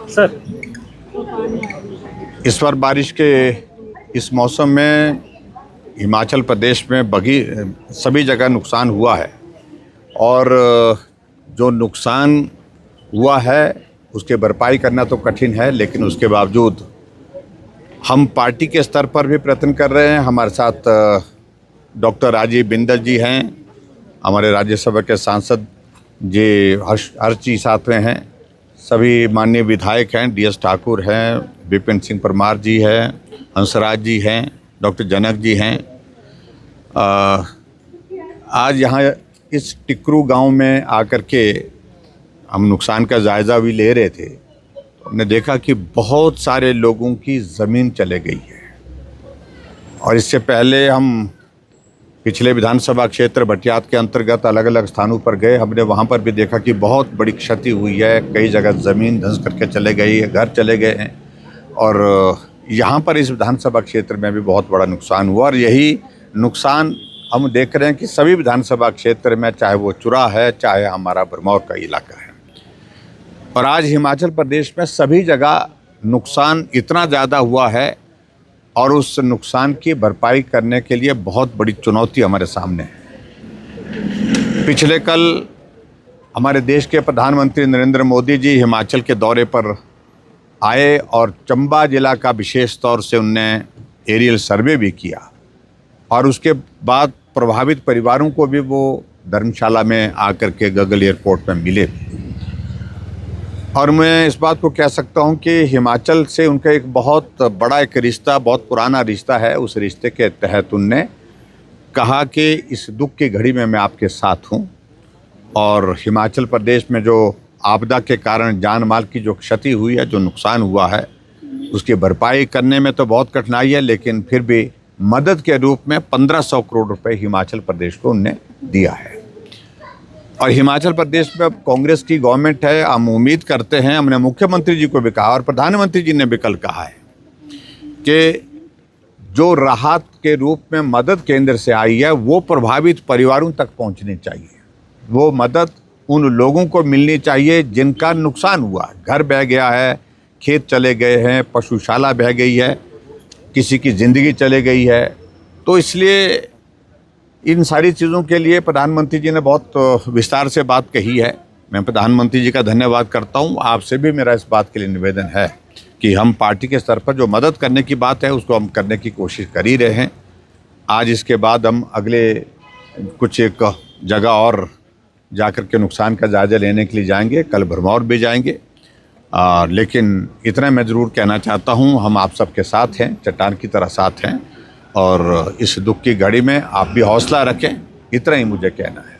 Sir, इस बार बारिश के इस मौसम में हिमाचल प्रदेश में सभी जगह नुकसान हुआ है और जो नुकसान हुआ है उसके भरपाई करना तो कठिन है, लेकिन उसके बावजूद हम पार्टी के स्तर पर भी प्रयत्न कर रहे हैं। हमारे साथ डॉक्टर राजीव बिंदल जी हैं, हमारे राज्यसभा के सांसद जी हर्ष जी साथ में हैं, सभी माननीय विधायक हैं, DS ठाकुर हैं, विपिन सिंह परमार जी हैं, हंसराज जी हैं, डॉक्टर जनक जी हैं। आज यहाँ इस टिकरू गांव में आकर के हम नुकसान का जायज़ा भी ले रहे थे। हमने देखा कि बहुत सारे लोगों की ज़मीन चले गई है और इससे पहले हम पिछले विधानसभा क्षेत्र भटियात के अंतर्गत अलग अलग स्थानों पर गए। हमने वहाँ पर भी देखा कि बहुत बड़ी क्षति हुई है, कई जगह ज़मीन धंस करके चले गई है, घर चले गए हैं और यहाँ पर इस विधानसभा क्षेत्र में भी बहुत बड़ा नुकसान हुआ और यही नुकसान हम देख रहे हैं कि सभी विधानसभा क्षेत्र में, चाहे वो चुरा है, चाहे हमारा भरमौर का इलाका है। और आज हिमाचल प्रदेश में सभी जगह नुकसान इतना ज़्यादा हुआ है और उस नुकसान की भरपाई करने के लिए बहुत बड़ी चुनौती हमारे सामने है। पिछले कल हमारे देश के प्रधानमंत्री नरेंद्र मोदी जी हिमाचल के दौरे पर आए और चंबा जिला का विशेष तौर से उनने एरियल सर्वे भी किया और उसके बाद प्रभावित परिवारों को भी वो धर्मशाला में आकर के गगल एयरपोर्ट में मिले और मैं इस बात को कह सकता हूं कि हिमाचल से उनका एक बहुत बड़ा रिश्ता, बहुत पुराना रिश्ता है। उस रिश्ते के तहत उनने कहा कि इस दुख की घड़ी में मैं आपके साथ हूं और हिमाचल प्रदेश में जो आपदा के कारण जान माल की जो क्षति हुई है, जो नुकसान हुआ है, उसकी भरपाई करने में तो बहुत कठिनाई है, लेकिन फिर भी मदद के रूप में 1500 करोड़ रुपए हिमाचल प्रदेश को उनने दिया है। और हिमाचल प्रदेश में अब कांग्रेस की गवर्नमेंट है। हम उम्मीद करते हैं, हमने मुख्यमंत्री जी को भी कहा और प्रधानमंत्री जी ने भी कल कहा है कि जो राहत के रूप में मदद केंद्र से आई है वो प्रभावित परिवारों तक पहुंचनी चाहिए। वो मदद उन लोगों को मिलनी चाहिए जिनका नुकसान हुआ, घर बह गया है, खेत चले गए हैं, पशुशाला बह गई है, किसी की ज़िंदगी चले गई है। तो इसलिए इन सारी चीज़ों के लिए प्रधानमंत्री जी ने बहुत विस्तार से बात कही है। मैं प्रधानमंत्री जी का धन्यवाद करता हूं। आपसे भी मेरा इस बात के लिए निवेदन है कि हम पार्टी के स्तर पर जो मदद करने की बात है उसको हम करने की कोशिश कर ही रहे हैं। आज इसके बाद हम अगले कुछ एक जगह और जाकर के नुकसान का जायज़ा लेने के लिए जाएंगे, कल भरमौर भी जाएंगे। लेकिन इतना मैं ज़रूर कहना चाहता हूँ, हम आप सबके साथ हैं, चट्टान की तरह साथ हैं और इस दुख की घड़ी में आप भी हौसला रखें, इतना ही मुझे कहना है।